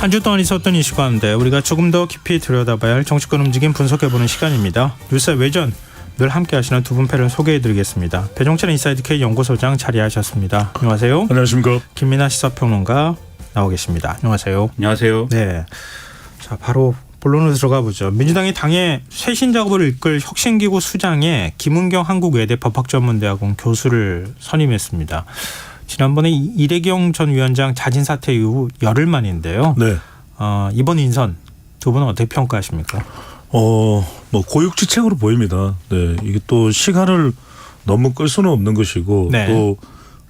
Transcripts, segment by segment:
한 주 동안 있었던 이슈 가운데 우리가 조금 더 깊이 들여다봐야 할 정치권 움직임 분석해보는 시간입니다. 뉴스 외전 늘 함께 하시는 두 분 패널 소개해드리겠습니다. 배종찬 인사이드 K 연구소장 자리하셨습니다. 안녕하세요. 안녕하십니까. 김민하 시사평론가 나오 계십니다. 안녕하세요. 안녕하세요. 네, 자 바로 본론으로 들어가 보죠. 민주당이 당의 쇄신 작업을 이끌 혁신기구 수장에 김은경 한국외대 법학전문대학원 교수를 선임했습니다. 지난번에 이래경 전 위원장 자진 사퇴 이후 열흘 만인데요. 네. 이번 인선 두 분은 어떻게 평가하십니까? 뭐 고육지책으로 보입니다. 네, 이게 또 시간을 너무 끌 수는 없는 것이고 네. 또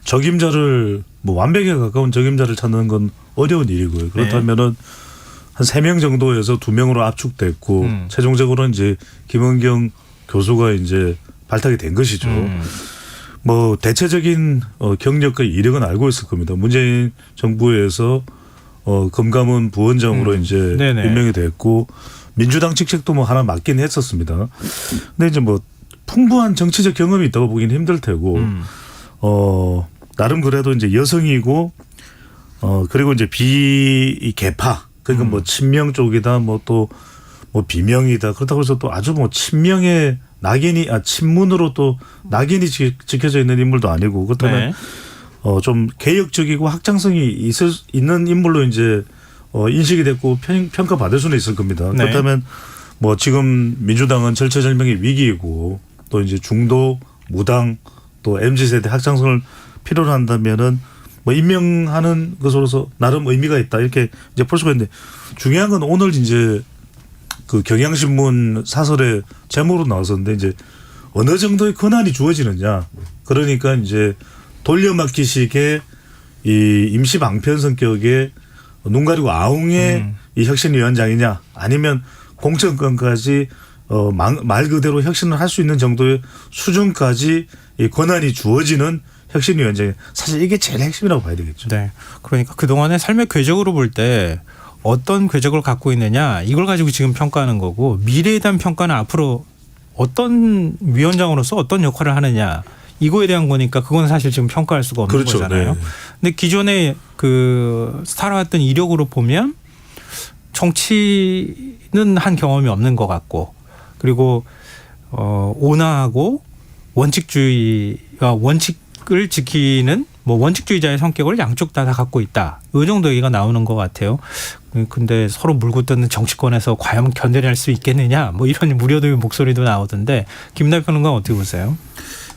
적임자를 뭐 완벽에 가까운 적임자를 찾는 건 어려운 일이고요. 그렇다면은 한 3명 정도에서 2명으로 압축됐고 최종적으로는 이제 김은경 교수가 이제 발탁이 된 것이죠. 뭐 대체적인 경력과 이력은 알고 있을 겁니다. 문재인 정부에서 금감원 부원장으로 이제 네네. 임명이 됐고 민주당 직책도 뭐 하나 맡긴 했었습니다. 근데 이제 뭐 풍부한 정치적 경험이 있다고 보기는 힘들 테고 나름 그래도 이제 여성이고 그리고 이제 비계파 그러니까 뭐 친명 쪽이다 뭐 또 뭐 비명이다 그렇다고 해서 또 아주 뭐 친명의 낙인이 친문으로 또 낙인이 지켜져 있는 인물도 아니고 그렇다면 네. 좀 개혁적이고 확장성이 있는 인물로 이제 인식이 됐고 평가받을 수는 있을 겁니다. 네. 그렇다면 뭐 지금 민주당은 절체절명의 위기이고 또 이제 중도 무당 또 MZ세대 확장성을 필요로 한다면은 뭐 임명하는 것으로서 나름 의미가 있다 이렇게 이제 볼 수가 있는데 중요한 건 오늘 이제 그 경향신문 사설의 제목으로 나왔었는데 이제 어느 정도의 권한이 주어지느냐 그러니까 이제 돌려막기식의 이 임시 방편 성격의 눈 가리고 아웅의 이 혁신위원장이냐 아니면 공천권까지 말 그대로 혁신을 할 수 있는 정도의 수준까지 이 권한이 주어지는 혁신위원장이 사실 이게 제일 핵심이라고 봐야 되겠죠. 네. 그러니까 그동안의 삶의 궤적으로 볼 때 어떤 궤적을 갖고 있느냐 이걸 가지고 지금 평가하는 거고 미래에 대한 평가는 앞으로 어떤 위원장으로서 어떤 역할을 하느냐 이거에 대한 거니까 그건 사실 지금 평가할 수가 없는 그렇죠. 거잖아요. 네. 근데 기존에 그 살아왔던 이력으로 보면 정치는 한 경험이 없는 것 같고 그리고 온화하고 원칙주의와 원칙을 지키는 뭐 원칙주의자의 성격을 양쪽 다 갖고 있다. 이 정도 얘기가 나오는 것 같아요. 근데 서로 물고 뜯는 정치권에서 과연 견뎌낼 수 있겠느냐 뭐 이런 우려도의 목소리도 나오던데 김남희 평론가 어떻게 보세요?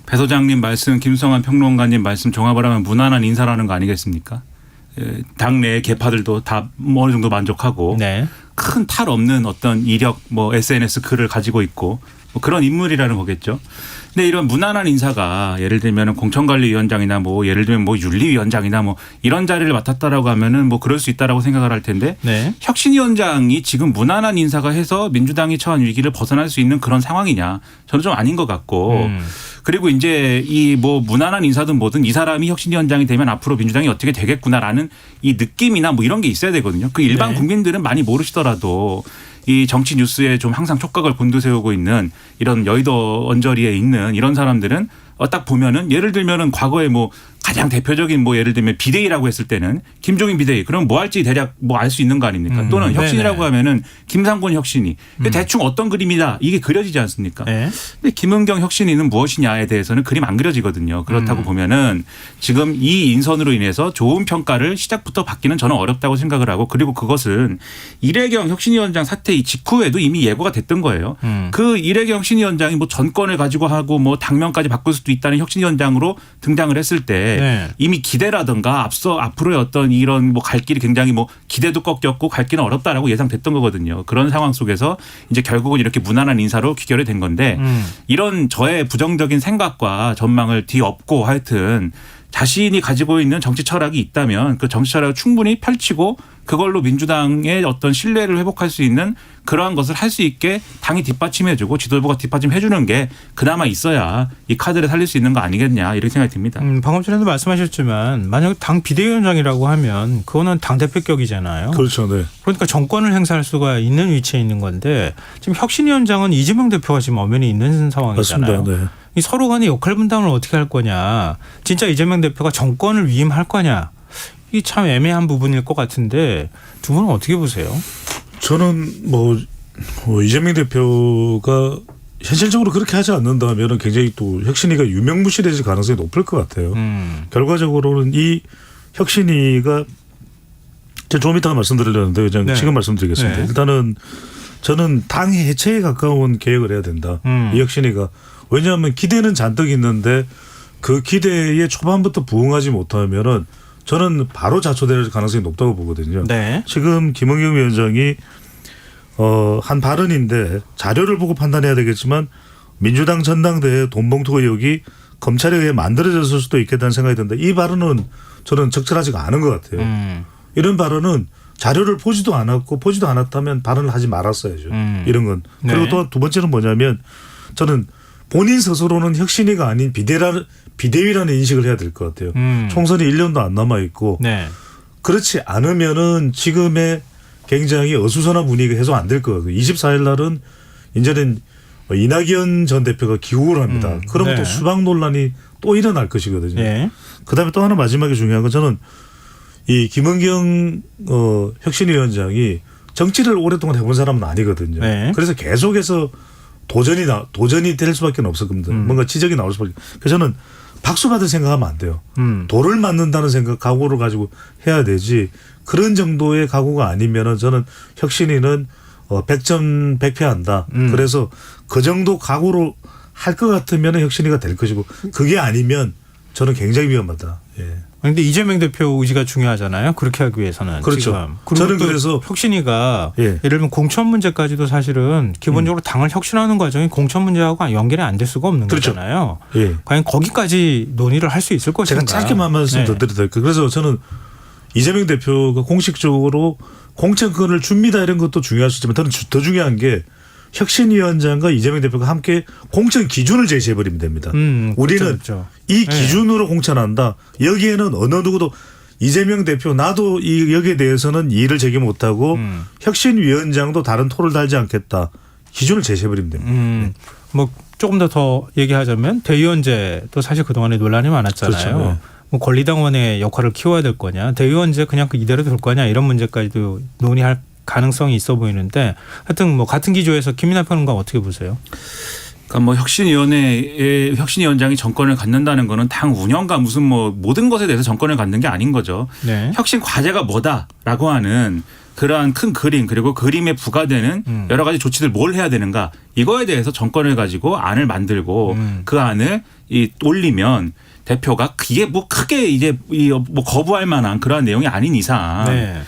배 소장님 말씀, 김성환 평론가님 말씀 종합을 하면 무난한 인사라는 거 아니겠습니까? 당내 계파들도 다 어느 정도 만족하고 네. 큰 탈 없는 어떤 이력 뭐 SNS 글을 가지고 있고 뭐 그런 인물이라는 거겠죠. 근데 이런 무난한 인사가 예를 들면 공천관리위원장이나 뭐 예를 들면 뭐 윤리위원장이나 뭐 이런 자리를 맡았다라고 하면은 뭐 그럴 수 있다라고 생각을 할 텐데 네. 혁신위원장이 지금 무난한 인사가 해서 민주당이 처한 위기를 벗어날 수 있는 그런 상황이냐 저는 좀 아닌 것 같고 그리고 이제 이 뭐 무난한 인사든 뭐든 이 사람이 혁신위원장이 되면 앞으로 민주당이 어떻게 되겠구나라는 이 느낌이나 뭐 이런 게 있어야 되거든요. 그 일반 네. 국민들은 많이 모르시더라도 이 정치 뉴스에 좀 항상 촉각을 곤두세우고 있는 이런 여의도 언저리에 있는 이런 사람들은 딱 보면은 예를 들면은 과거에 뭐 가장 대표적인 뭐 예를 들면 비대위라고 했을 때는 김종인 비대위 그럼 뭐 할지 대략 뭐 알 수 있는 거 아닙니까? 또는 혁신이라고 네네. 하면은 김상곤 혁신이 대충 어떤 그림이다 이게 그려지지 않습니까? 네. 근데 김은경 혁신이는 무엇이냐에 대해서는 그림 안 그려지거든요. 그렇다고 보면은 지금 이 인선으로 인해서 좋은 평가를 시작부터 받기는 저는 어렵다고 생각을 하고 그리고 그것은 이래경 혁신위원장 사퇴 직후에도 이미 예고가 됐던 거예요. 그 이래경 혁신위원장이 뭐 전권을 가지고 하고 뭐 당명까지 바꿀 수도 있다는 혁신위원장으로 등장을 했을 때 네. 이미 기대라든가 앞으로의 어떤 이런 뭐 갈 길이 굉장히 뭐 기대도 꺾였고 갈 길은 어렵다라고 예상됐던 거거든요. 그런 상황 속에서 이제 결국은 이렇게 무난한 인사로 귀결이 된 건데 이런 저의 부정적인 생각과 전망을 뒤엎고 하여튼 자신이 가지고 있는 정치 철학이 있다면 그 정치 철학을 충분히 펼치고 그걸로 민주당의 어떤 신뢰를 회복할 수 있는 그러한 것을 할 수 있게 당이 뒷받침해주고 지도부가 뒷받침해주는 게 그나마 있어야 이 카드를 살릴 수 있는 거 아니겠냐 이렇게 생각이 듭니다. 방금 전에도 말씀하셨지만 만약 당 비대위원장이라고 하면 그거는 당대표격이잖아요. 그렇죠. 네. 그러니까 정권을 행사할 수가 있는 위치에 있는 건데 지금 혁신위원장은 이재명 대표가 지금 엄연히 있는 상황이잖아요. 맞습니다. 네. 이 서로 간의 역할 분담을 어떻게 할 거냐. 진짜 이재명 대표가 정권을 위임할 거냐. 이 참 애매한 부분일 것 같은데 두 분은 어떻게 보세요? 저는 이재명 대표가 현실적으로 그렇게 하지 않는다면 굉장히 또 혁신위가 유명무실해질 가능성이 높을 것 같아요. 결과적으로는 이 혁신위가 제가 좀 이따가 말씀드리려는데 그냥 네. 지금 말씀드리겠습니다. 네. 일단은 저는 당 해체에 가까운 계획을 해야 된다. 이 혁신위가. 왜냐하면 기대는 잔뜩 있는데 그 기대에 초반부터 부응하지 못하면은 저는 바로 자초될 가능성이 높다고 보거든요. 네. 지금 김은경 위원장이 한 발언인데 자료를 보고 판단해야 되겠지만 민주당 전당대회 돈봉투 의혹이 검찰에 의해 만들어졌을 수도 있겠다는 생각이 드는데 이 발언은 저는 적절하지가 않은 것 같아요. 이런 발언은 자료를 보지도 않았고 보지도 않았다면 발언을 하지 말았어야죠. 이런 건. 그리고 네. 또 두 번째는 뭐냐면 저는 본인 스스로는 혁신위가 아닌 비대위라는 인식을 해야 될 것 같아요. 총선이 1년도 안 남아 있고 네. 그렇지 않으면은 지금의 굉장히 어수선한 분위기가 해소 안 될 것 같아요. 24일 날은 이제는 이낙연 전 대표가 기국을 합니다. 그러면 네. 또 수박 논란이 또 일어날 것이거든요. 예. 그다음에 또 하나 마지막에 중요한 건 저는 이 김은경 혁신위원장이 정치를 오랫동안 해본 사람은 아니거든요. 네. 그래서 계속해서 도전이 될 수밖에 없을 겁니다. 뭔가 지적이 나올 수밖에. 그래서 저는 박수 받을 생각하면 안 돼요. 돌을 맞는다는 생각, 각오를 가지고 해야 되지. 그런 정도의 각오가 아니면은 저는 혁신위는 100점 100패한다. 그래서 그 정도 각오로 할 것 같으면 혁신위가 될 것이고 그게 아니면 저는 굉장히 위험하다. 예. 그런데 이재명 대표 의지가 중요하잖아요. 그렇게 하기 위해서는. 그렇죠. 지금. 그리고 저는 또 그래서 혁신위가 예. 예를 들면 공천 문제까지도 사실은 기본적으로 당을 혁신하는 과정이 공천 문제하고 연결이 안 될 수가 없는 그렇죠. 거잖아요. 예. 과연 거기까지 논의를 할 수 있을 것인가. 제가 짧게만 말씀 네. 더 드려도 될까요? 그래서 저는 이재명 대표가 공식적으로 공천권을 줍니다 이런 것도 중요할 수 있지만 저는 더 중요한 게 혁신위원장과 이재명 대표가 함께 공천 기준을 제시해버리면 됩니다. 우리는 그렇죠. 이 네. 기준으로 공천한다. 여기에는 어느 누구도 이재명 대표 나도 여기에 대해서는 이의를 제기 못하고 혁신위원장도 다른 토를 달지 않겠다. 기준을 제시해버리면 됩니다. 뭐 조금 더 얘기하자면 대의원제도 사실 그동안에 논란이 많았잖아요. 그렇죠. 네. 뭐 권리당원의 역할을 키워야 될 거냐, 대의원제 그냥 이대로 둘 거냐 이런 문제까지도 논의할 가능성이 있어 보이는데 하여튼 뭐 같은 기조에서 김민하 평론가 어떻게 보세요? 그러니까 뭐 혁신위원회의 혁신위원장이 정권을 갖는다는 거는 당 운영과 무슨 뭐 모든 것에 대해서 정권을 갖는 게 아닌 거죠. 네. 혁신 과제가 뭐다라고 하는 그러한 큰 그림 그리고 그림에 부과되는 여러 가지 조치들 뭘 해야 되는가 이거에 대해서 정권을 가지고 안을 만들고 그 안을 올리면 대표가 그게 뭐 크게 이제 뭐 거부할 만한 그러한 내용이 아닌 이상 네.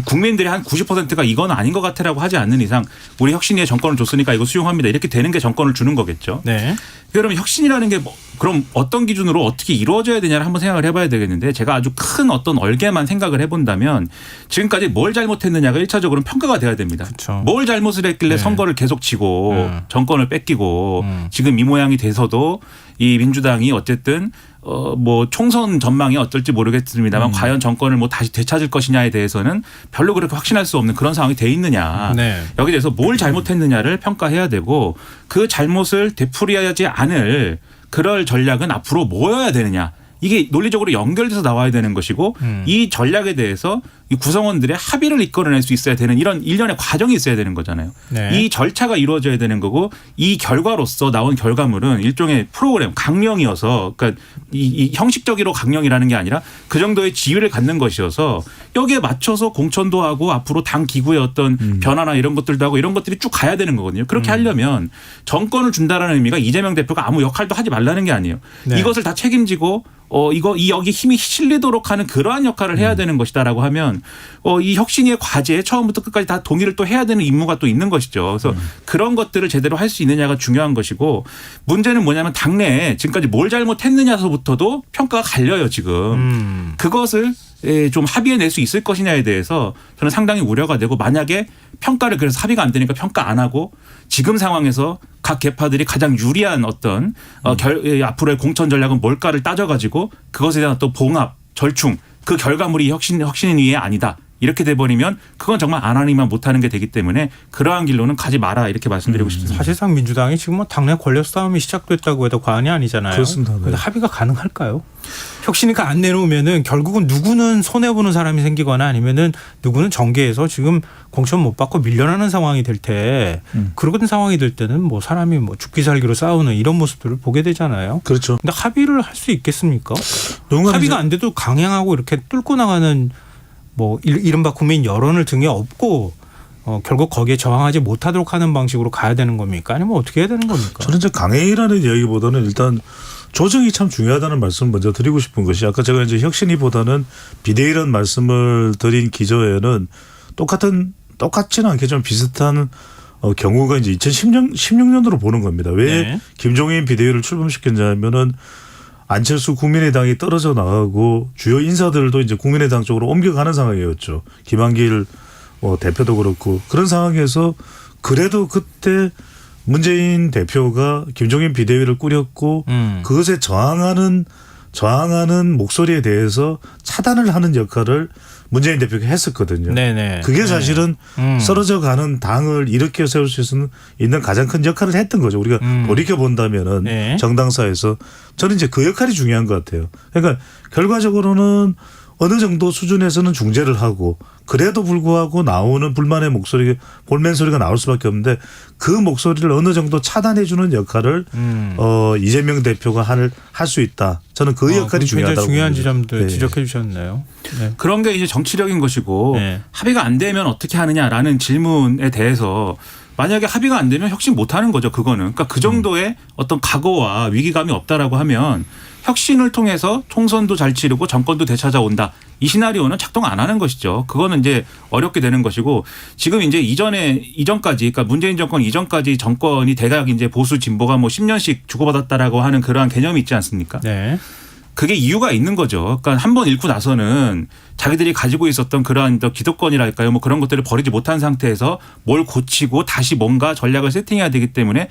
국민들의 한 90%가 이건 아닌 것 같아라고 하지 않는 이상 우리 혁신위에 정권을 줬으니까 이거 수용합니다. 이렇게 되는 게 정권을 주는 거겠죠. 네. 그러면 혁신이라는 게 그럼 어떤 기준으로 어떻게 이루어져야 되냐를 한번 생각을 해봐야 되겠는데 제가 아주 큰 어떤 얼개만 생각을 해본다면 지금까지 뭘 잘못했느냐가 1차적으로는 평가가 돼야 됩니다. 그쵸. 뭘 잘못을 했길래 네. 선거를 계속 치고 정권을 뺏기고 지금 이 모양이 돼서도 이 민주당이 어쨌든 뭐 총선 전망이 어떨지 모르겠습니다만 과연 정권을 뭐 다시 되찾을 것이냐에 대해서는 별로 그렇게 확신할 수 없는 그런 상황이 돼 있느냐. 네. 여기에 대해서 뭘 잘못했느냐를 평가해야 되고 그 잘못을 되풀이하지 않을 그럴 전략은 앞으로 뭐여야 되느냐. 이게 논리적으로 연결돼서 나와야 되는 것이고 이 전략에 대해서 이 구성원들의 합의를 이끌어낼 수 있어야 되는 이런 일련의 과정이 있어야 되는 거잖아요. 네. 이 절차가 이루어져야 되는 거고 이 결과로서 나온 결과물은 일종의 프로그램 강령이어서 그러니까 이 형식적으로 강령이라는 게 아니라 그 정도의 지위를 갖는 것이어서 여기에 맞춰서 공천도 하고 앞으로 당 기구의 어떤 변화나 이런 것들도 하고 이런 것들이 쭉 가야 되는 거거든요. 그렇게 하려면 정권을 준다라는 의미가 이재명 대표가 아무 역할도 하지 말라는 게 아니에요. 네. 이것을 다 책임지고 여기 힘이 실리도록 하는 그러한 역할을 해야 되는 것이다라고 하면 이 혁신위의 과제에 처음부터 끝까지 다 동의를 또 해야 되는 임무가 또 있는 것이죠. 그래서 그런 것들을 제대로 할 수 있느냐가 중요한 것이고 문제는 뭐냐면 당내에 지금까지 뭘 잘못했느냐서부터도 평가가 갈려요 지금. 그것을 좀 합의해낼 수 있을 것이냐에 대해서 저는 상당히 우려가 되고 만약에 평가를 그래서 합의가 안 되니까 평가 안 하고 지금 상황에서 각 계파들이 가장 유리한 어떤 앞으로의 공천 전략은 뭘까를 따져가지고 그것에 대한 또 봉합, 절충 그 결과물이 혁신위에 아니다. 이렇게 돼버리면 그건 정말 안 하니만 못하는 게 되기 때문에 그러한 길로는 가지 마라 이렇게 말씀드리고 싶습니다. 사실상 민주당이 지금 뭐 당내 권력 싸움이 시작됐다고 해도 과언이 아니잖아요. 그렇습니다. 네. 그런데 합의가 가능할까요? 혁신이가 안 내놓으면은 결국은 누구는 손해보는 사람이 생기거나 아니면은 누구는 정계에서 지금 공천 못 받고 밀려나는 상황이 될 때 그런 상황이 될 때는 뭐 사람이 뭐 죽기 살기로 싸우는 이런 모습들을 보게 되잖아요. 그렇죠. 근데 합의를 할 수 있겠습니까? 누군가는 합의가 이제 안 돼도 강행하고 이렇게 뚫고 나가는 뭐 이른바 국민 여론을 등에 업고 결국 거기에 저항하지 못하도록 하는 방식으로 가야 되는 겁니까? 아니면 어떻게 해야 되는 겁니까? 저는 이제 강행이라는 이야기보다는 일단 조정이 참 중요하다는 말씀을 먼저 드리고 싶은 것이 아까 제가 이제 혁신이보다는 비대위라는 말씀을 드린 기저에는 똑같지는 않겠지만 비슷한 경우가 이제 2016년으로 보는 겁니다. 왜 네. 김종인 비대위를 출범시켰냐면은 안철수 국민의당이 떨어져 나가고 주요 인사들도 이제 국민의당 쪽으로 옮겨가는 상황이었죠. 김한길 대표도 그렇고 그런 상황에서 그래도 그때 문재인 대표가 김종인 비대위를 꾸렸고 그것에 저항하는 목소리에 대해서 차단을 하는 역할을 문재인 대표가 했었거든요. 네네. 그게 사실은 쓰러져가는 당을 일으켜 세울 수 있는 가장 큰 역할을 했던 거죠. 우리가 돌이켜 본다면은 네. 정당사에서 저는 이제 그 역할이 중요한 것 같아요. 그러니까 결과적으로는 어느 정도 수준에서는 중재를 하고 그래도 불구하고 나오는 불만의 목소리, 볼멘 소리가 나올 수밖에 없는데 그 목소리를 어느 정도 차단해 주는 역할을 이재명 대표가 할 수 있다. 저는 그 역할이 중요하다고 굉장히 중요한 봅니다. 지점도 네. 지적해 주셨네요. 네. 그런 게 이제 정치력인 것이고 네. 합의가 안 되면 어떻게 하느냐라는 질문에 대해서 만약에 합의가 안 되면 혁신 못 하는 거죠. 그거는. 그러니까 그 정도의 어떤 각오와 위기감이 없다라고 하면 혁신을 통해서 총선도 잘 치르고 정권도 되찾아온다. 이 시나리오는 작동 안 하는 것이죠. 그거는 이제 어렵게 되는 것이고 지금 이제 이전까지 그러니까 문재인 정권 이전까지 정권이 대략 이제 보수 진보가 뭐 10년씩 주고받았다라고 하는 그러한 개념이 있지 않습니까? 네. 그게 이유가 있는 거죠. 그러니까 한 번 잃고 나서는 자기들이 가지고 있었던 그러한 기득권이랄까요. 뭐 그런 것들을 버리지 못한 상태에서 뭘 고치고 다시 뭔가 전략을 세팅해야 되기 때문에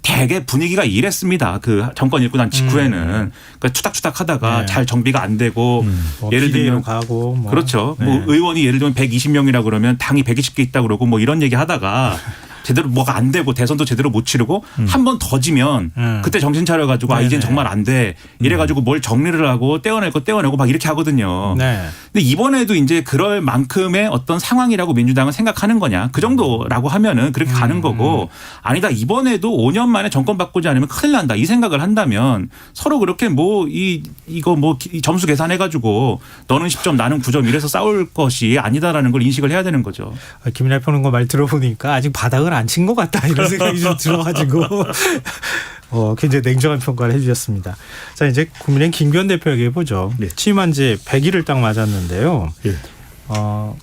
되게 분위기가 이랬습니다. 그 정권 잃고 난 직후에는. 그러니까 추닥추닥 하다가 네. 잘 정비가 안 되고 뭐 예를 들면 가고 뭐. 그렇죠. 네. 뭐 의원이 예를 들면 120명이라 그러면 당이 120개 있다 그러고 뭐 이런 얘기 하다가 제대로 뭐가 안 되고 대선도 제대로 못 치르고 한 번 더 지면 그때 정신 차려가지고 아 이젠 정말 안 돼. 이래가지고 뭘 정리를 하고 떼어낼 거 떼어내고 막 이렇게 하거든요. 네. 근데 이번에도 이제 그럴 만큼의 어떤 상황이라고 민주당은 생각하는 거냐. 그 정도라고 하면은 그렇게 가는 거고 아니다. 이번에도 5년 만에 정권 바꾸지 않으면 큰일 난다. 이 생각을 한다면 서로 그렇게 뭐 이거 뭐 점수 계산해가지고 너는 10점 나는 9점 이래서 싸울 것이 아니다라는 걸 인식을 해야 되는 거죠. 김인하 평론가 말 들어보니까 아직 바닥을 안 친 것 같다 이런 생각이 좀 들어가지고 굉장히 냉정한 평가를 해 주셨습니다. 자 이제 국민의힘 김기현 대표에게 해보죠. 네. 취임한 지 100일을 딱 맞았는데요. 예.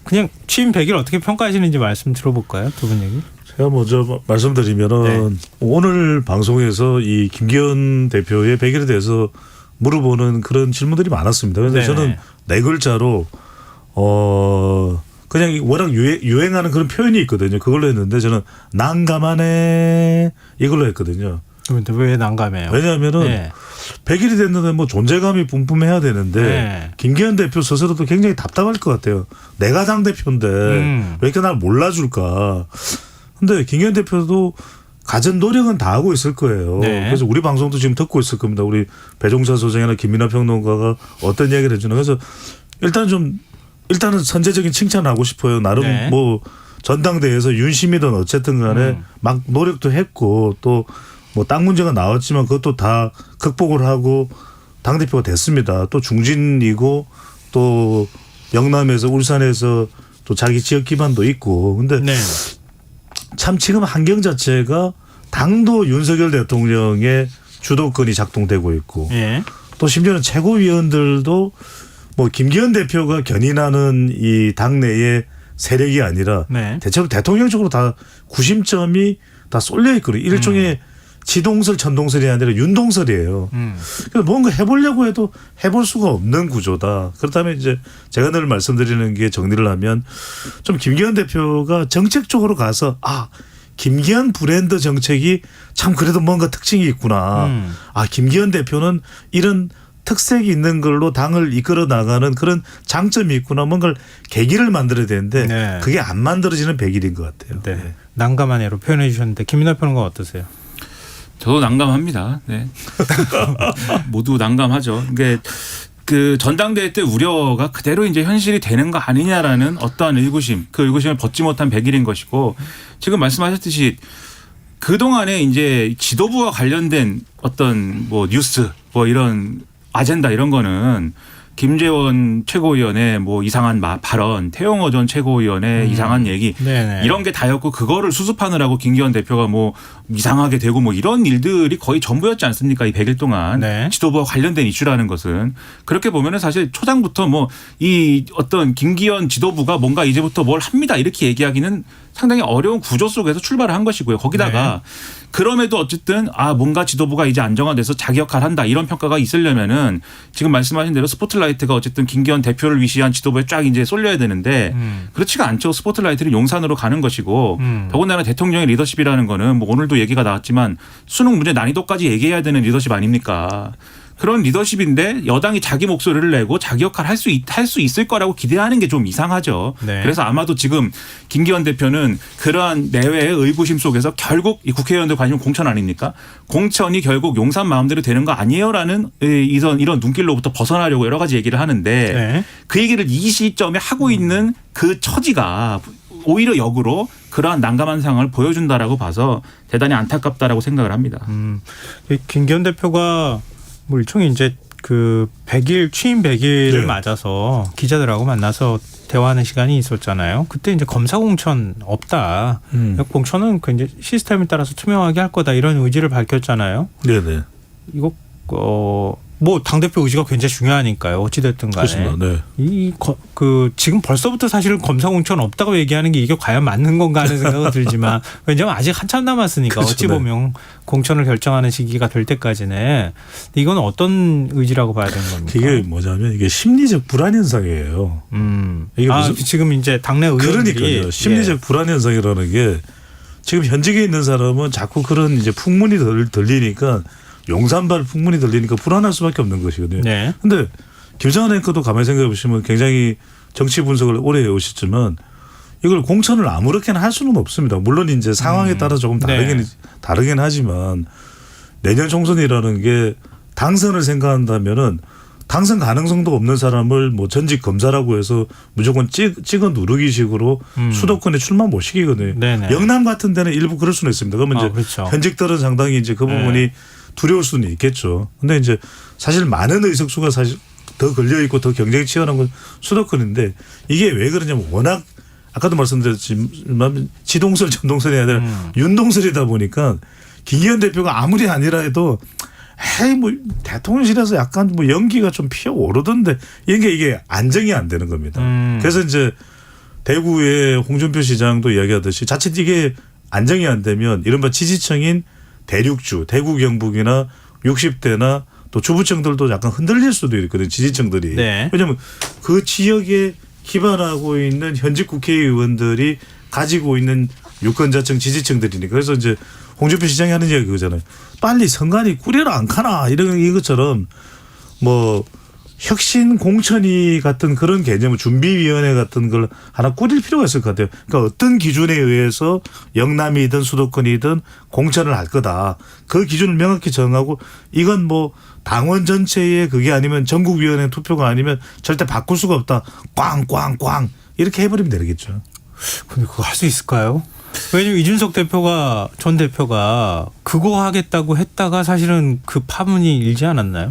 그냥 취임 100일 어떻게 평가하시는지 말씀 들어볼까요? 두 분 얘기. 제가 먼저 말씀드리면은 오늘 방송에서 이 김기현 대표의 100일에 대해서 물어보는 그런 질문들이 많았습니다. 그런데 네네. 저는 네 글자로 그냥 워낙 유행하는 그런 표현이 있거든요. 그걸로 했는데 저는 난감하네 이걸로 했거든요. 근데 왜 난감해요? 왜냐하면은 네. 100일이 됐는데 뭐 존재감이 뿜뿜해야 되는데 네. 김기현 대표 스스로도 굉장히 답답할 것 같아요. 내가 당대표인데 왜 이렇게 날 몰라줄까. 근데 김기현 대표도 갖은 노력은 다 하고 있을 거예요. 네. 그래서 우리 방송도 지금 듣고 있을 겁니다. 우리 배종찬 소장이나 김민하 평론가가 어떤 이야기를 해주나. 그래서 일단은 선제적인 칭찬을 하고 싶어요. 나름 네. 뭐 전당대회에서 윤심이든 어쨌든 간에 막 노력도 했고 또 뭐 땅 문제가 나왔지만 그것도 다 극복을 하고 당대표가 됐습니다. 또 중진이고 또 영남에서 울산에서 또 자기 지역 기반도 있고. 근데 네. 참 지금 환경 자체가 당도 윤석열 대통령의 주도권이 작동되고 있고 예. 또 심지어는 최고위원들도 뭐 김기현 대표가 견인하는 이 당내의 세력이 아니라 네. 대체로 대통령 쪽으로 다 구심점이 다 쏠려 있거든요. 일종의 지동설 천동설이 아니라 윤동설이에요. 그래서 뭔가 해보려고 해도 해볼 수가 없는 구조다. 그렇다면 이제 제가 늘 말씀드리는 게 정리를 하면 좀 김기현 대표가 정책 쪽으로 가서 김기현 브랜드 정책이 참 그래도 뭔가 특징이 있구나. 김기현 대표는 이런 특색이 있는 걸로 당을 이끌어 나가는 그런 장점이 있구나. 뭔가를 계기를 만들어야 되는데 네. 그게 안 만들어지는 100일인 것 같아요. 네. 네. 난감한 애로 표현해 주셨는데 김민하 평론가 어떠세요? 저도 난감합니다. 네. 모두 난감하죠. 이게 그 전당대회 때 우려가 그대로 이제 현실이 되는 거 아니냐라는 어떠한 의구심, 그 의구심을 벗지 못한 100일인 것이고 지금 말씀하셨듯이 그동안에 이제 지도부와 관련된 어떤 뭐 뉴스 뭐 이런 아젠다 이런 거는 김재원 최고위원의 뭐 이상한 발언, 태영호 전 최고위원의 이상한 얘기 네네. 이런 게 다였고 그거를 수습하느라고 김기현 대표가 뭐 이상하게 되고 뭐 이런 일들이 거의 전부였지 않습니까? 이 100일 동안 네. 지도부와 관련된 이슈라는 것은 그렇게 보면은 사실 초장부터 뭐 이 어떤 김기현 지도부가 뭔가 이제부터 뭘 합니다 이렇게 얘기하기는 상당히 어려운 구조 속에서 출발을 한 것이고요. 거기다가 그럼에도 어쨌든 뭔가 지도부가 이제 안정화돼서 자기 역할을 한다 이런 평가가 있으려면은 지금 말씀하신 대로 스포트라이트가 어쨌든 김기현 대표를 위시한 지도부에 쫙 이제 쏠려야 되는데 그렇지가 않죠. 스포트라이트는 용산으로 가는 것이고 더군다나 대통령의 리더십이라는 거는 뭐 오늘도 얘기가 나왔지만 수능 문제 난이도까지 얘기해야 되는 리더십 아닙니까? 그런 리더십인데 여당이 자기 목소리를 내고 자기 역할을 할 수 있을 거라고 기대하는 게 좀 이상하죠. 네. 그래서 아마도 지금 김기현 대표는 그러한 내외의 의구심 속에서 결국 이 국회의원들 관심 공천 아닙니까? 공천이 결국 용산 마음대로 되는 거 아니에요라는 이런 눈길로부터 벗어나려고 여러 가지 얘기를 하는데 네. 그 얘기를 이 시점에 하고 있는 그 처지가 오히려 역으로 그러한 난감한 상황을 보여준다라고 봐서 대단히 안타깝다라고 생각을 합니다. 김기현 대표가 뭐 일종의 이제 그 100일 취임 100일을 네. 맞아서 기자들하고 만나서 대화하는 시간이 있었잖아요. 그때 이제 검사 공천 없다. 공천은 그 이제 시스템에 따라서 투명하게 할 거다 이런 의지를 밝혔잖아요. 네네. 이거 뭐 당대표 의지가 굉장히 중요하니까요. 어찌됐든 간에. 그렇습니다. 네. 지금 벌써부터 사실은 검사 공천 없다고 얘기하는 게 이게 과연 맞는 건가 하는 생각은 들지만 왜냐하면 아직 한참 남았으니까 그렇죠. 어찌 보면 공천을 결정하는 시기가 될 때까지는 이건 어떤 의지라고 봐야 되는 겁니까? 이게 뭐냐면 이게 심리적 불안 현상이에요. 이게 무슨 지금 이제 당내 의원들이 그러니까요. 심리적 불안 현상이라는 게 지금 현직에 있는 사람은 자꾸 그런 이제 풍문이 들리니까 용산발 풍문이 들리니까 불안할 수밖에 없는 것이거든요. 네. 근데 김장한 앵커도 가만히 생각해 보시면 굉장히 정치 분석을 오래 해오셨지만 이걸 공천을 아무렇게나 할 수는 없습니다. 물론 이제 상황에 따라 조금 다르긴 하지만 내년 총선이라는 게 당선을 생각한다면은 당선 가능성도 없는 사람을 뭐 전직 검사라고 해서 무조건 찍어 누르기식으로 수도권에 출마 못 시키거든요. 네네. 영남 같은 데는 일부 그럴 수는 있습니다. 그러면 이제 그렇죠. 현직들은 상당히 이제 그 부분이 두려울 수는 있겠죠. 근데 이제 사실 많은 의석수가 사실 더 걸려 있고 더 경쟁이 치열한 건 수도권인데 이게 왜 그러냐면 워낙 아까도 말씀드렸지만 지동설 전동설이 아니라 윤동설이다 보니까 김기현 대표가 아무리 아니라 해도 뭐 대통령실에서 약간 뭐 연기가 좀 피어오르던데 이게 안정이 안 되는 겁니다. 그래서 이제 대구의 홍준표 시장도 이야기하듯이 자칫 이게 안정이 안 되면 이른바 지지층인 대륙주, 대구 경북이나 60대나 또 주부층들도 약간 흔들릴 수도 있거든요. 지지층들이. 네. 왜냐하면 그 지역에 기반하고 있는 현직 국회의원들이 가지고 있는 유권자층 지지층들이니까. 그래서 이제 홍준표 시장이 하는 얘기가 그거잖아요. 빨리 선관위 꾸려라 안 카나 이런 이것처럼 뭐 혁신 공천위 같은 그런 개념 준비위원회 같은 걸 하나 꾸릴 필요가 있을 것 같아요. 그러니까 어떤 기준에 의해서 영남이든 수도권이든 공천을 할 거다. 그 기준을 명확히 정하고 이건 뭐 당원 전체의 그게 아니면 전국위원회 투표가 아니면 절대 바꿀 수가 없다. 꽝꽝꽝 이렇게 해버리면 되겠죠. 근데 그거 할 수 있을까요? 왜냐면 이준석 전 대표가 그거 하겠다고 했다가 사실은 그 파문이 일지 않았나요?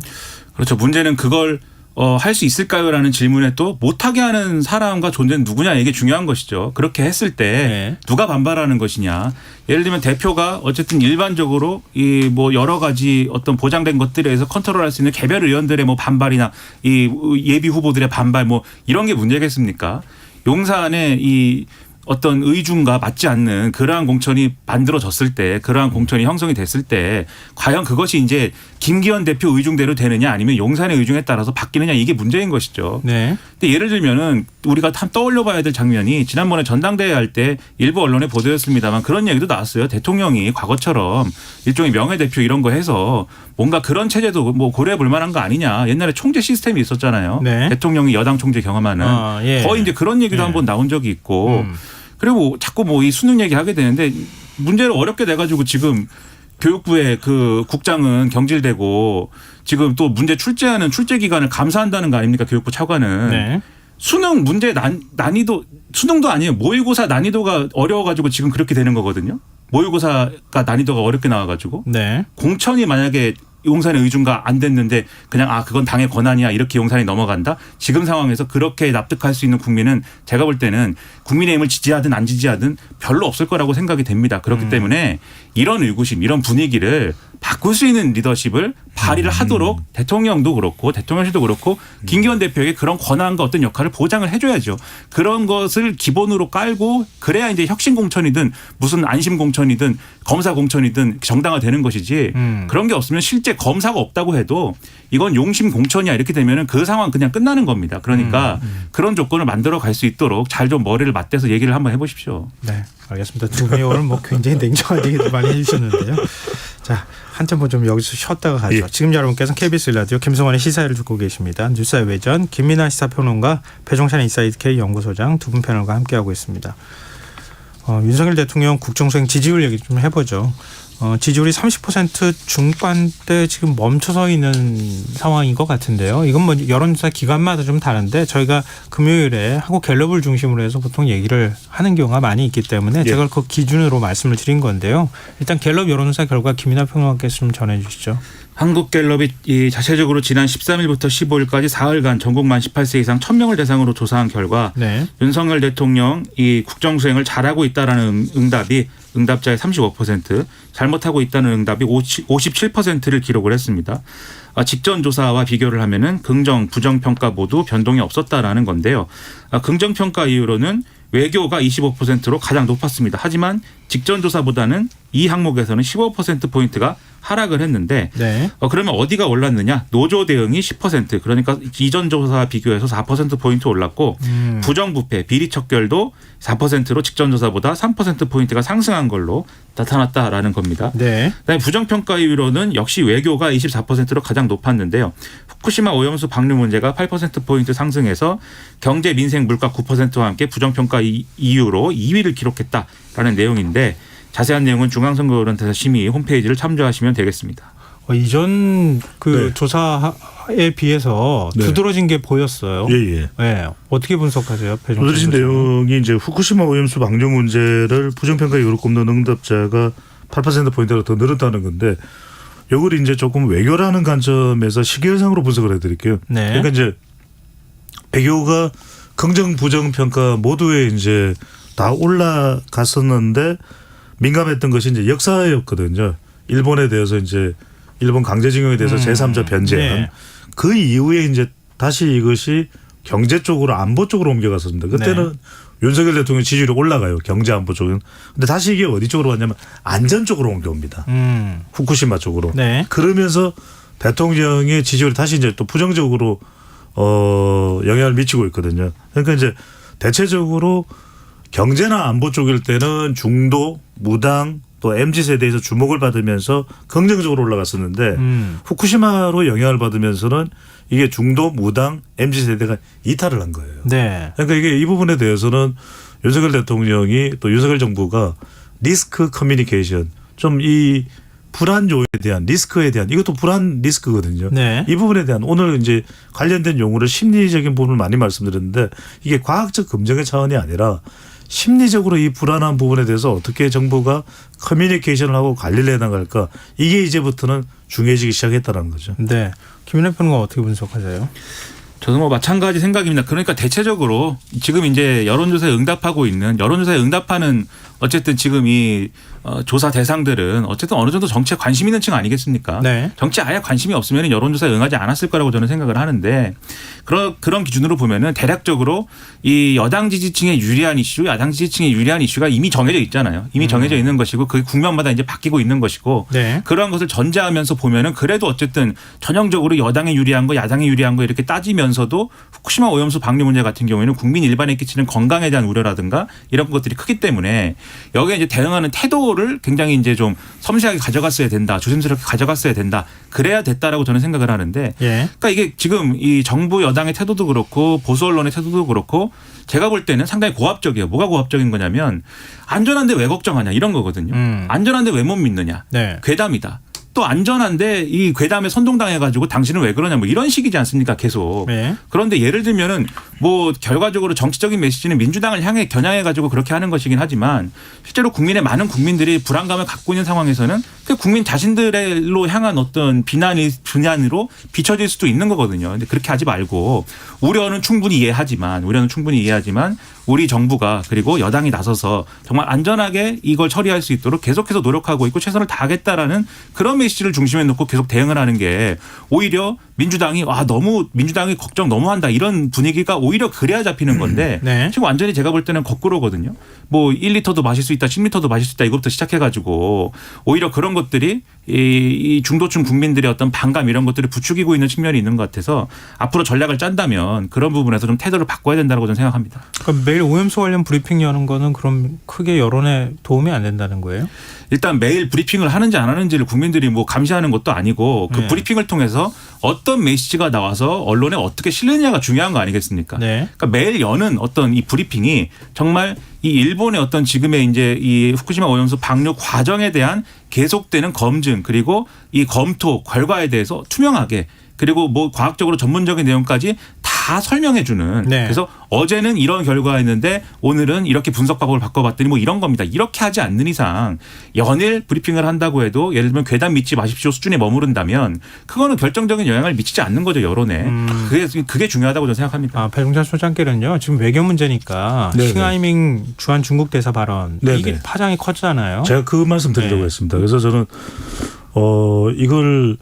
그렇죠. 문제는 그걸 할 수 있을까요라는 질문에 또 못하게 하는 사람과 존재는 누구냐 이게 중요한 것이죠. 그렇게 했을 때 누가 반발하는 것이냐. 예를 들면 대표가 어쨌든 일반적으로 이 뭐 여러 가지 어떤 보장된 것들에 의해서 컨트롤할 수 있는 개별 의원들의 뭐 반발이나 이 예비 후보들의 반발 뭐 이런 게 문제겠습니까? 용산에 이 어떤 의중과 맞지 않는 그러한 공천이 만들어졌을 때, 그러한 공천이 형성이 됐을 때 과연 그것이 이제 김기현 대표 의중대로 되느냐 아니면 용산의 의중에 따라서 바뀌느냐, 이게 문제인 것이죠. 네. 근데 예를 들면은 우리가 떠올려 봐야 될 장면이 지난번에 전당대회 할 때 일부 언론에 보도였습니다만 그런 얘기도 나왔어요. 대통령이 과거처럼 일종의 명예대표 이런 거 해서 뭔가 그런 체제도 뭐 고려해 볼 만한 거 아니냐. 옛날에 총재 시스템이 있었잖아요. 네. 대통령이 여당 총재 경험하는. 예. 거의 이제 그런 얘기도 예. 한번 나온 적이 있고. 그리고 자꾸 뭐 이 수능 얘기하게 되는데 문제를 어렵게 내가지고 지금 교육부의 그 국장은 경질되고 지금 또 문제 출제하는 출제 기간을 감사한다는 거 아닙니까? 교육부 차관은. 네. 수능 문제 난이도 수능도 아니에요. 모의고사 난이도가 어려워가지고 지금 그렇게 되는 거거든요. 모의고사가 난이도가 어렵게 나와가지고 네. 공천이 만약에 용산의 의중과 안 됐는데 그냥 그건 당의 권한이야 이렇게 용산이 넘어간다. 지금 상황에서 그렇게 납득할 수 있는 국민은 제가 볼 때는 국민의힘을 지지하든 안 지지하든 별로 없을 거라고 생각이 됩니다. 그렇기 때문에 이런 의구심, 이런 분위기를 바꿀 수 있는 리더십을 발휘를 하도록 대통령도 그렇고 대통령실도 그렇고 김기현 대표에게 그런 권한과 어떤 역할을 보장을 해줘야죠. 그런 것을 기본으로 깔고 그래야 이제 혁신 공천이든 무슨 안심 공천이든 검사 공천이든 정당화되는 것이지 그런 게 없으면 실제 검사가 없다고 해도 이건 용심 공천이야 이렇게 되면은 그 상황 그냥 끝나는 겁니다. 그러니까 그런 조건을 만들어 갈 수 있도록 잘 좀 머리를 맞대서 얘기를 한번 해보십시오. 네, 알겠습니다. 두 분이 오늘 뭐 굉장히 냉정한 얘기도 많이 해주셨는데요. 자, 한참 좀 여기서 쉬었다가 가죠. 예. 지금 여러분께서는 KBS 라디오 김성환의 시사회를 듣고 계십니다. 뉴스의 외전 김민아 시사평론가, 배종찬 인사이드 K 연구소장 두 분 패널과 함께하고 있습니다. 윤석열 대통령 국정수행 지지율 얘기 좀 해보죠. 지지율이 30% 중반대 지금 멈춰서 있는 상황인 것 같은데요. 이건 뭐 여론조사 기관마다 좀 다른데 저희가 금요일에 한국갤럽을 중심으로 해서 보통 얘기를 하는 경우가 많이 있기 때문에 예. 제가 그 기준으로 말씀을 드린 건데요. 일단 갤럽 여론조사 결과 김민하 평론가께서 좀 전해 주시죠. 한국갤럽이 자체적으로 지난 13일부터 15일까지 사흘간 전국 만 18세 이상 1000명을 대상으로 조사한 결과 네. 윤석열 대통령 이 국정수행을 잘하고 있다라는 응답이 응답자의 35%, 잘못하고 있다는 응답이 57%를 기록을 했습니다. 직전 조사와 비교를 하면은 긍정, 부정 평가 모두 변동이 없었다라는 건데요. 긍정 평가 이유로는 외교가 25%로 가장 높았습니다. 하지만 직전 조사보다는 이 항목에서는 15%포인트가 하락을 했는데 네. 그러면 어디가 올랐느냐? 노조 대응이 10%, 그러니까 이전 조사 비교해서 4%포인트 올랐고 부정부패, 비리 척결도 4%로 직전 조사보다 3%포인트가 상승한 걸로 나타났다라는 겁니다. 네. 그다음에 부정평가 이유로는 역시 외교가 24%로 가장 높았는데요. 후쿠시마 오염수 방류 문제가 8%포인트 상승해서 경제, 민생, 물가 9%와 함께 부정평가 이유로 2위를 기록했다라는 내용인데 자세한 내용은 중앙선거여론조사 심의 홈페이지를 참조하시면 되겠습니다. 이전 그 네. 조사에 비해서 네. 두드러진 게 보였어요. 예. 네. 어떻게 분석하세요? 두드러진 내용이 이제 후쿠시마 오염수 방류 문제를 부정평가 이유로 꼽는 응답자가 8%포인트가 더 늘었다는 건데 이걸 이제 조금 외교라는 관점에서 시계열상으로 분석을 해드릴게요. 네. 그러니까 이제 외교가 긍정 부정 평가 모두에 이제 다 올라갔었는데 민감했던 것이 이제 역사였거든요. 일본에 대해서 이제 일본 강제징용에 대해서 제3자 변제한 네. 그 이후에 이제 다시 이것이 경제 쪽으로 안보 쪽으로 옮겨갔었는데 그때는 네. 윤석열 대통령 지지율이 올라가요. 경제 안보 쪽은. 근데 다시 이게 어디 쪽으로 왔냐면 안전 쪽으로 옮겨옵니다. 후쿠시마 쪽으로. 네. 그러면서 대통령의 지지율이 다시 이제 또 부정적으로 영향을 미치고 있거든요. 그러니까 이제 대체적으로 경제나 안보 쪽일 때는 중도, 무당 또 MZ세대에서 주목을 받으면서 긍정적으로 올라갔었는데 후쿠시마로 영향을 받으면서는 이게 중도, 무당, MZ세대가 이탈을 한 거예요. 네. 그러니까 이게 이 부분에 대해서는 윤석열 대통령이 또 윤석열 정부가 리스크 커뮤니케이션 좀 이 불안 요인에 대한 리스크에 대한 이것도 불안 리스크거든요. 네. 이 부분에 대한 오늘 이제 관련된 용어를 심리적인 부분을 많이 말씀드렸는데 이게 과학적 검증의 차원이 아니라 심리적으로 이 불안한 부분에 대해서 어떻게 정부가 커뮤니케이션을 하고 관리를 해나갈까 이게 이제부터는 중요해지기 시작했다는 거죠. 네. 김민하 평론가 어떻게 분석하세요? 저도 뭐 마찬가지 생각입니다. 그러니까 대체적으로 지금 이제 여론조사에 응답하고 있는 여론조사에 응답하는 어쨌든 지금 이 조사 대상들은 어쨌든 어느 정도 정치에 관심 있는 층 아니겠습니까? 네. 정치에 아예 관심이 없으면 여론조사에 응하지 않았을 거라고 저는 생각을 하는데 그런 기준으로 보면은 대략적으로 이 여당 지지층에 유리한 이슈, 야당 지지층에 유리한 이슈가 이미 정해져 있잖아요. 이미 정해져 있는 것이고 그게 국면마다 이제 바뀌고 있는 것이고 네. 그러한 것을 전제하면서 보면은 그래도 어쨌든 전형적으로 여당에 유리한 거, 야당에 유리한 거 이렇게 따지면서도 후쿠시마 오염수 방류 문제 같은 경우에는 국민 일반에 끼치는 건강에 대한 우려라든가 이런 것들이 크기 때문에 여기에 이제 대응하는 태도를 굉장히 이제 좀 섬세하게 가져갔어야 된다, 조심스럽게 가져갔어야 된다. 그래야 됐다라고 저는 생각을 하는데, 예. 그러니까 이게 지금 이 정부 여당의 태도도 그렇고 보수 언론의 태도도 그렇고 제가 볼 때는 상당히 고압적이에요. 뭐가 고압적인 거냐면 안전한데 왜 걱정하냐 이런 거거든요. 안전한데 왜 못 믿느냐. 네. 괴담이다. 또 안전한데 이 괴담에 선동당해가지고 당신은 왜 그러냐 뭐 이런 식이지 않습니까 계속. 네. 그런데 예를 들면은 뭐 결과적으로 정치적인 메시지는 민주당을 향해 겨냥해가지고 그렇게 하는 것이긴 하지만 실제로 국민의 많은 국민들이 불안감을 갖고 있는 상황에서는 그 국민 자신들로 향한 어떤 비난으로 비춰질 수도 있는 거거든요. 근데 그렇게 하지 말고 우려는 충분히 이해하지만 우리 정부가 그리고 여당이 나서서 정말 안전하게 이걸 처리할 수 있도록 계속해서 노력하고 있고 최선을 다하겠다라는 그런 메시지를 중심에 놓고 계속 대응을 하는 게 오히려 민주당이 민주당이 걱정 너무 한다 이런 분위기가 오히려 그래야 잡히는 건데 네. 지금 완전히 제가 볼 때는 거꾸로거든요. 뭐 1리터도 마실 수 있다, 10리터도 마실 수 있다 이것부터 시작해가지고 오히려 그런 것들이 이 중도층 국민들의 어떤 반감 이런 것들을 부추기고 있는 측면이 있는 것 같아서 앞으로 전략을 짠다면 그런 부분에서 좀 태도를 바꿔야 된다고 저는 생각합니다. 그럼 매일 오염수 관련 브리핑 여는 거는 그럼 크게 여론에 도움이 안 된다는 거예요? 일단 매일 브리핑을 하는지 안 하는지를 국민들이 뭐 감시하는 것도 아니고 그 네. 브리핑을 통해서 어떤 메시지가 나와서 언론에 어떻게 실리느냐가 중요한 거 아니겠습니까? 네. 그러니까 매일 여는 어떤 이 브리핑이 정말 이 일본의 어떤 지금의 이제 이 후쿠시마 오염수 방류 과정에 대한 계속되는 검증 그리고 이 검토 결과에 대해서 투명하게 그리고 뭐 과학적으로 전문적인 내용까지 다 설명해 주는. 네. 그래서 어제는 이런 결과였는데 오늘은 이렇게 분석 방법을 바꿔봤더니 뭐 이런 겁니다. 이렇게 하지 않는 이상 연일 브리핑을 한다고 해도 예를 들면 괴담 믿지 마십시오 수준에 머무른다면 그거는 결정적인 영향을 미치지 않는 거죠 여론에. 그게 중요하다고 저는 생각합니다. 배종찬 소장께는요. 지금 외교 문제니까 네네. 싱하이밍 주한 중국 대사 발언 네네. 이게 파장이 컸잖아요. 제가 그 말씀 드리려고 네. 했습니다. 그래서 저는 이걸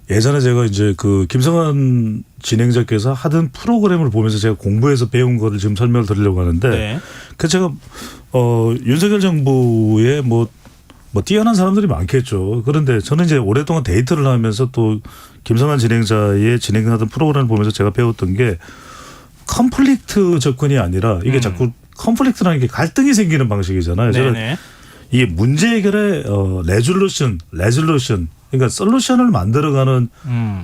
예전에 제가 이제 그 김성환 진행자께서 하던 프로그램을 보면서 제가 공부해서 배운 거를 지금 설명을 드리려고 하는데 네. 그 제가 윤석열 정부에 뭐 뛰어난 사람들이 많겠죠. 그런데 저는 이제 오랫동안 데이트를 하면서 또 김성환 진행자의 진행하던 프로그램을 보면서 제가 배웠던 게 컨플릭트 접근이 아니라 이게 자꾸 컨플릭트라는 게 갈등이 생기는 방식이잖아요. 저는 네네. 이게 문제 해결의 레졸루션 그러니까 솔루션을 만들어가는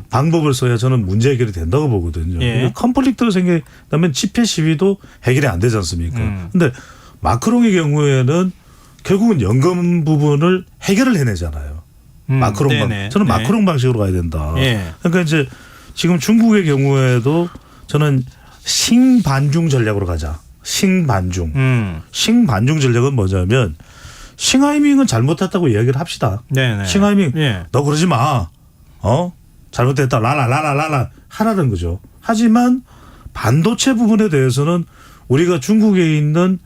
방법을 써야 저는 문제 해결이 된다고 보거든요. 예. 그러니까 컨플릭트가 생기면 집회 시위도 해결이 안 되지 않습니까? 그런데 마크롱의 경우에는 결국은 연금 부분을 해결을 해내잖아요. 마크롱 네네. 저는 네. 마크롱 방식으로 가야 된다. 예. 그러니까 이제 지금 중국의 경우에도 저는 싱반중 전략으로 가자. 싱반중. 싱반중 전략은 뭐냐면 싱하이밍은 잘못했다고 이야기를 합시다. 네네. 싱하이밍 예. 너 그러지 마. 잘못됐다. 라라라라라 하라는 거죠. 하지만 반도체 부분에 대해서는 우리가 중국에 있는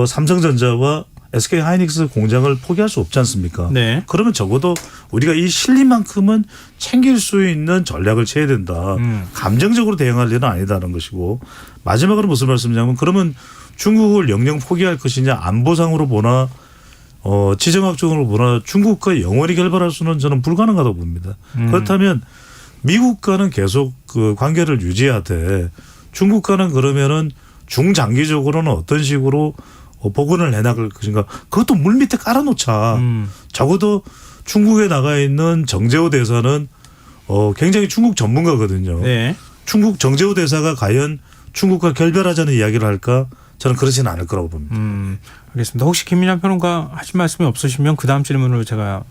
삼성전자와 SK 하이닉스 공장을 포기할 수 없지 않습니까? 네. 그러면 적어도 우리가 이 실리만큼은 챙길 수 있는 전략을 취해야 된다. 감정적으로 대응할 일은 아니다는 것이고 마지막으로 무슨 말씀이냐면 그러면 중국을 영영 포기할 것이냐 안보상으로 보나 지정학적으로 보나 중국과 영원히 결별할 수는 저는 불가능하다고 봅니다. 그렇다면 미국과는 계속 그 관계를 유지하되 중국과는 그러면은 중장기적으로는 어떤 식으로 복원을 해나갈 것인가. 그것도 물밑에 깔아놓자. 적어도 중국에 나가 있는 정재호 대사는 굉장히 중국 전문가거든요. 네. 중국 정재호 대사가 과연 중국과 결별하자는 이야기를 할까? 저는 그렇지는 않을 거라고 봅니다. 알겠습니다. 혹시 김민하 평론가 하실 말씀이 없으시면 그 다음 질문으로 제가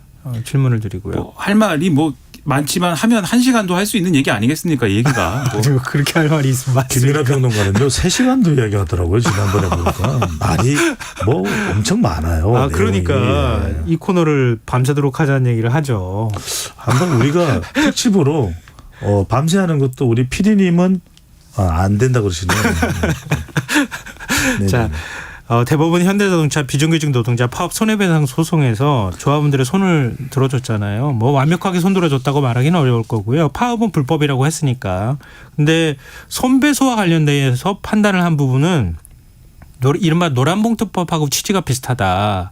질문을 드리고요. 할 말이 뭐 많지만 하면 1시간도 할 수 있는 얘기 아니겠습니까? 이 얘기가. 지금 그렇게 할 말이 있으면 김민하 평론가는요 3시간도 이야기하더라고요. 지난번에 보니까 말이 뭐 엄청 많아요. 그러니까 내용이. 이 코너를 밤새도록 하자는 얘기를 하죠. 한번 우리가 특집으로 밤새 하는 것도 우리 PD님은 안 된다 그러시네요. 네. 자, 대법원 현대자동차 비정규직 노동자 파업 손해배상 소송에서 조합원들의 손을 들어줬잖아요. 뭐 완벽하게 손 들어줬다고 말하기는 어려울 거고요. 파업은 불법이라고 했으니까. 근데 손배소와 관련돼서 판단을 한 부분은 이른바 노란봉투법하고 취지가 비슷하다.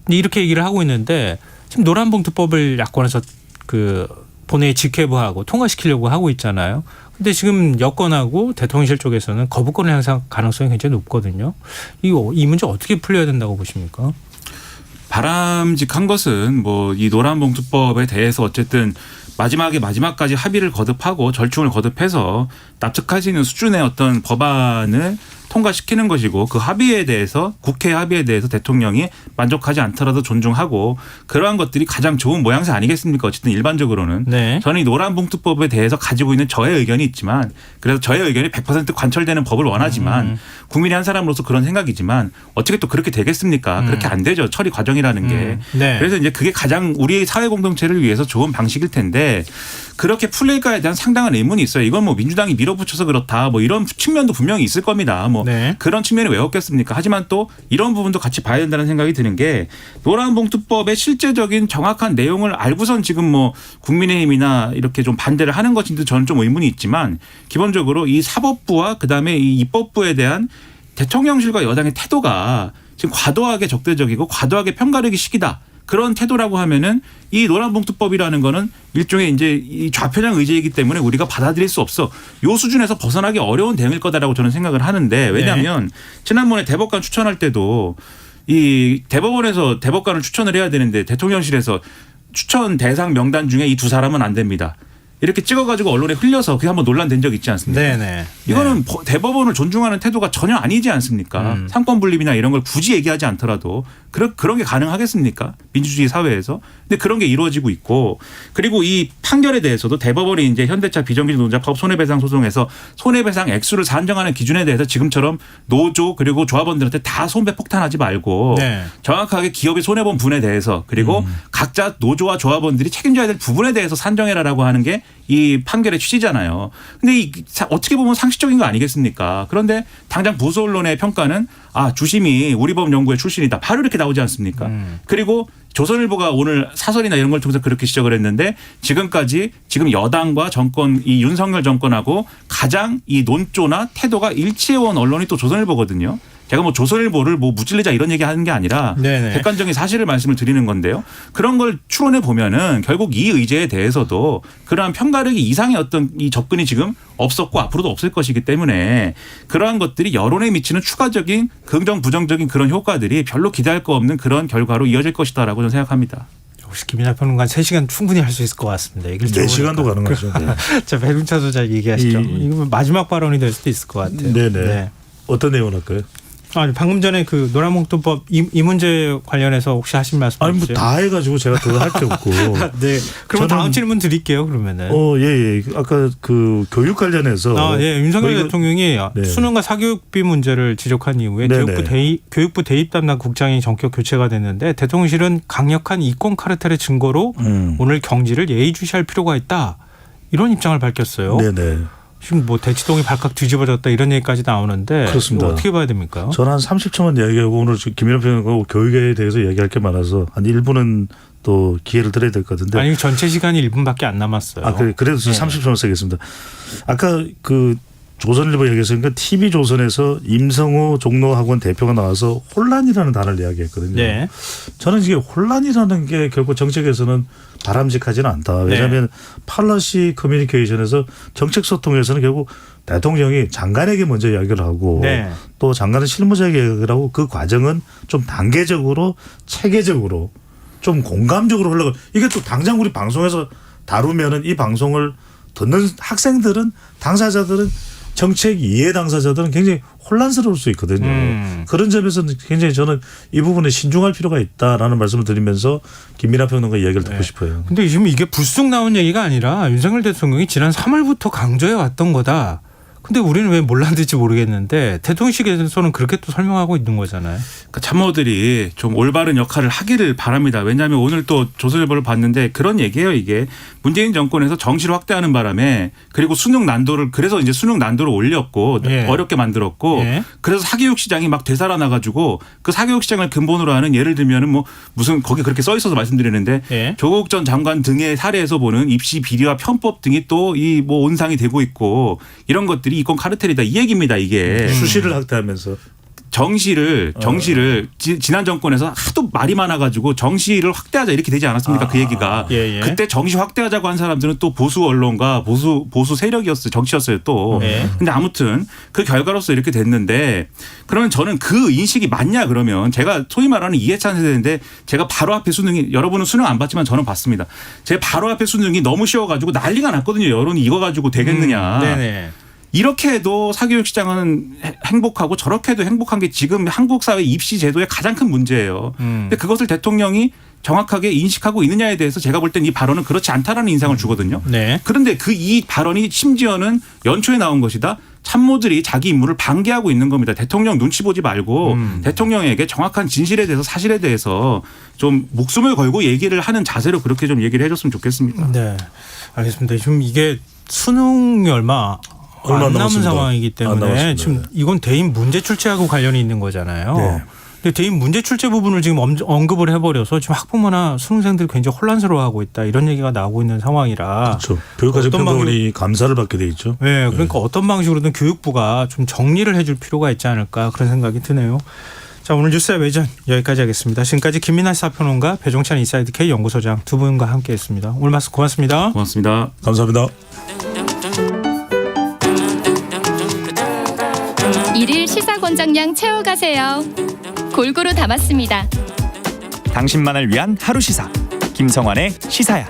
이렇게 얘기를 하고 있는데 지금 노란봉투법을 야권에서 그 본회의 직회부하고 통과시키려고 하고 있잖아요. 근데 지금 여권하고 대통령실 쪽에서는 거부권을 향상 가능성이 굉장히 높거든요. 이 문제 어떻게 풀려야 된다고 보십니까? 바람직한 것은 뭐 이 노란봉투법에 대해서 어쨌든 마지막까지 합의를 거듭하고 절충을 거듭해서 납득할 수 있는 수준의 어떤 법안을 통과시키는 것이고 그 합의에 대해서 국회 합의에 대해서 대통령이 만족하지 않더라도 존중하고 그러한 것들이 가장 좋은 모양새 아니겠습니까? 어쨌든 일반적으로는. 네. 저는 이 노란봉투법에 대해서 가지고 있는 저의 의견이 있지만 그래서 저의 의견이 100% 관철되는 법을 원하지만 국민의 한 사람으로서 그런 생각이지만 어떻게 또 그렇게 되겠습니까? 그렇게 안 되죠. 처리 과정이라는 게. 네. 그래서 이제 그게 가장 우리의 사회 공동체를 위해서 좋은 방식일 텐데 그렇게 풀릴까에 대한 상당한 의문이 있어요. 이건 뭐 민주당이 밀어붙여서 그렇다 뭐 이런 측면도 분명히 있을 겁니다. 뭐 네. 그런 측면이 왜 없겠습니까? 하지만 또 이런 부분도 같이 봐야 된다는 생각이 드는 게 노란봉투법의 실제적인 정확한 내용을 알고선 지금 뭐 국민의힘이나 이렇게 좀 반대를 하는 것인지 저는 좀 의문이 있지만 기본적으로 이 사법부와 그다음에 이 입법부에 대한 대통령실과 여당의 태도가 지금 과도하게 적대적이고 과도하게 편가르기 식이다. 그런 태도라고 하면은 이 노란봉투법이라는 거는 일종의 이제 이 좌편향 의제이기 때문에 우리가 받아들일 수 없어. 요 수준에서 벗어나기 어려운 대응일 거다라고 저는 생각을 하는데 왜냐하면 지난번에 대법관 추천할 때도 이 대법원에서 대법관을 추천을 해야 되는데 대통령실에서 추천 대상 명단 중에 이 두 사람은 안 됩니다. 이렇게 찍어가지고 언론에 흘려서 그게 한번 논란된 적 있지 않습니까? 네네. 이거는 대법원을 존중하는 태도가 전혀 아니지 않습니까? 상권 분립이나 이런 걸 굳이 얘기하지 않더라도 그런 게 가능하겠습니까? 민주주의 사회에서. 근데 그런 게 이루어지고 있고 그리고 이 판결에 대해서도 대법원이 이제 현대차 비정규직 노동자 파업 손해배상 소송에서 손해배상 액수를 산정하는 기준에 대해서 지금처럼 노조 그리고 조합원들한테 다 손배 폭탄하지 말고 네. 정확하게 기업이 손해본 분에 대해서 그리고 각자 노조와 조합원들이 책임져야 될 부분에 대해서 산정해라라고 하는 게 이 판결의 취지잖아요. 근데 어떻게 보면 상식적인 거 아니겠습니까? 그런데 당장 보수 언론의 평가는 주심이 우리법연구회 출신이다. 바로 이렇게 나오지 않습니까? 그리고 조선일보가 오늘 사설이나 이런 걸 통해서 그렇게 지적을 했는데 지금까지 지금 여당과 정권 이 윤석열 정권하고 가장 이 논조나 태도가 일치해온 언론이 또 조선일보거든요. 제가 뭐 조선일보를 뭐 무찔리자 이런 얘기 하는 게 아니라 네네. 객관적인 사실을 말씀을 드리는 건데요. 그런 걸 추론해 보면은 결국 이 의제에 대해서도 그러한 편가르기 이상의 어떤 이 접근이 지금 없었고 앞으로도 없을 것이기 때문에 그러한 것들이 여론에 미치는 추가적인 긍정 부정적인 그런 효과들이 별로 기대할 거 없는 그런 결과로 이어질 것이다라고 저는 생각합니다. 혹시 김이나 평론가 3시간 충분히 할 수 있을 것 같습니다. 4시간도 가능하죠. 네. 자, 배종차 소장 얘기하시죠. 이거 마지막 발언이 될 수도 있을 것 같아요. 네네. 네. 어떤 내용을 할까요? 방금 전에 그 노란봉투법 이 문제 관련해서 혹시 하신 말씀 아니 뭐 있으세요? 다 해가지고 제가 그거 할 게 없고. 네. 그럼 다음 질문 드릴게요. 그러면은. 예. 아까 그 교육 관련해서. 예. 윤석열 이거, 대통령이 네. 수능과 사교육비 문제를 지적한 이후에 교육부 대입 담당 국장이 전격 교체가 됐는데 대통령실은 강력한 이권 카르텔의 증거로 오늘 경지를 예의주시할 필요가 있다. 이런 입장을 밝혔어요. 네네. 지금 뭐 대치동이 발칵 뒤집어졌다 이런 얘기까지 나오는데 그렇습니다. 이거 어떻게 봐야 됩니까? 저는 한 30초만 이야기하고 오늘 김민하 평론가하고 교육에 대해서 이야기할 게 많아서 한 1분은 또 기회를 드려야 될 것 같은데. 아니 전체 시간이 1분밖에 안 남았어요. 그래도 30초만 쓰겠습니다. 아까 그 조선일보 얘기했으니까 TV조선에서 임성호 종로학원 대표가 나와서 혼란이라는 단어를 이야기했거든요. 네. 저는 이게 혼란이라는 게 결국 정책에서는 바람직하지는 않다. 왜냐하면 팔러시 커뮤니케이션에서 정책 소통에서는 결국 대통령이 장관에게 먼저 이야기를 하고 또 장관은 실무자에게 이야기를 하고 그 과정은 좀 단계적으로 체계적으로 좀 공감적으로 흘러가. 이게 또 당장 우리 방송에서 다루면은 이 방송을 듣는 학생들은 당사자들은 정책 이해 당사자들은 굉장히 혼란스러울 수 있거든요. 그런 점에서는 굉장히 저는 이 부분에 신중할 필요가 있다라는 말씀을 드리면서 김민하 평론가 이야기를 듣고 싶어요. 근데 지금 이게 불쑥 나온 얘기가 아니라 윤석열 대통령이 지난 3월부터 강조해 왔던 거다. 근데 우리는 왜 몰랐는지 모르겠는데 대통령실에서는 그렇게 또 설명하고 있는 거잖아요. 그러니까 참모들이 좀 올바른 역할을 하기를 바랍니다. 왜냐하면 오늘 또 조선일보를 봤는데 그런 얘기예요. 이게 문재인 정권에서 정시를 확대하는 바람에 그리고 수능 난도를 그래서 이제 수능 난도를 올렸고 예. 어렵게 만들었고 예. 그래서 사교육 시장이 막 되살아나가지고 그 사교육 시장을 근본으로 하는 예를 들면은 뭐 무슨 거기 그렇게 써 있어서 말씀드리는데 예. 조국 전 장관 등의 사례에서 보는 입시 비리와 편법 등이 또 이 뭐 온상이 되고 있고 이런 것들이 이건 카르텔이다 이 얘기입니다. 이게 수시를 확대하면서 정시를 지난 정권에서 하도 말이 많아가지고 정시를 확대하자 이렇게 되지 않았습니까? 그 얘기가 예, 예. 그때 정시 확대하자고 한 사람들은 또 보수 언론과 보수 세력이었어요. 정치였어요 또. 네. 근데 아무튼 그 결과로서 이렇게 됐는데 그러면 저는 그 인식이 맞냐 그러면 제가 소위 말하는 이해찬 세대인데 제가 바로 앞에 수능이 여러분은 수능 안 봤지만 저는 봤습니다. 제 바로 앞에 수능이 너무 쉬워가지고 난리가 났거든요. 여론이 이거 가지고 되겠느냐. 네네. 이렇게 해도 사교육 시장은 행복하고 저렇게 해도 행복한 게 지금 한국 사회 입시 제도의 가장 큰 문제예요. 근데 그것을 대통령이 정확하게 인식하고 있느냐에 대해서 제가 볼 땐 이 발언은 그렇지 않다라는 인상을 주거든요. 네. 그런데 이 발언이 심지어는 연초에 나온 것이다. 참모들이 자기 임무를 방기하고 있는 겁니다. 대통령 눈치 보지 말고 대통령에게 정확한 진실에 대해서 사실에 대해서 좀 목숨을 걸고 얘기를 하는 자세로 그렇게 좀 얘기를 해줬으면 좋겠습니다. 네. 알겠습니다. 지금 이게 수능이 얼마 안 남은 남았습니다. 상황이기 안 때문에 남았습니다. 지금 이건 대인 문제 출제하고 관련이 있는 거잖아요. 네. 근데 대인 문제 출제 부분을 지금 언급을 해버려서 지금 학부모나 수능생들이 굉장히 혼란스러워하고 있다 이런 얘기가 나오고 있는 상황이라. 그렇죠. 교육과정평가원이 감사를 받게 돼 있죠. 네, 그러니까 어떤 방식으로든 교육부가 좀 정리를 해줄 필요가 있지 않을까 그런 생각이 드네요. 자, 오늘 뉴스의 외전 여기까지 하겠습니다. 지금까지 김민하 시사평론가 배종찬 인사이드 K 연구소장 두 분과 함께했습니다. 오늘 말씀 고맙습니다. 고맙습니다. 감사합니다. 일일 시사권장량 채워가세요. 골고루 담았습니다. 당신만을 위한 하루 시사 김성환의 시사야.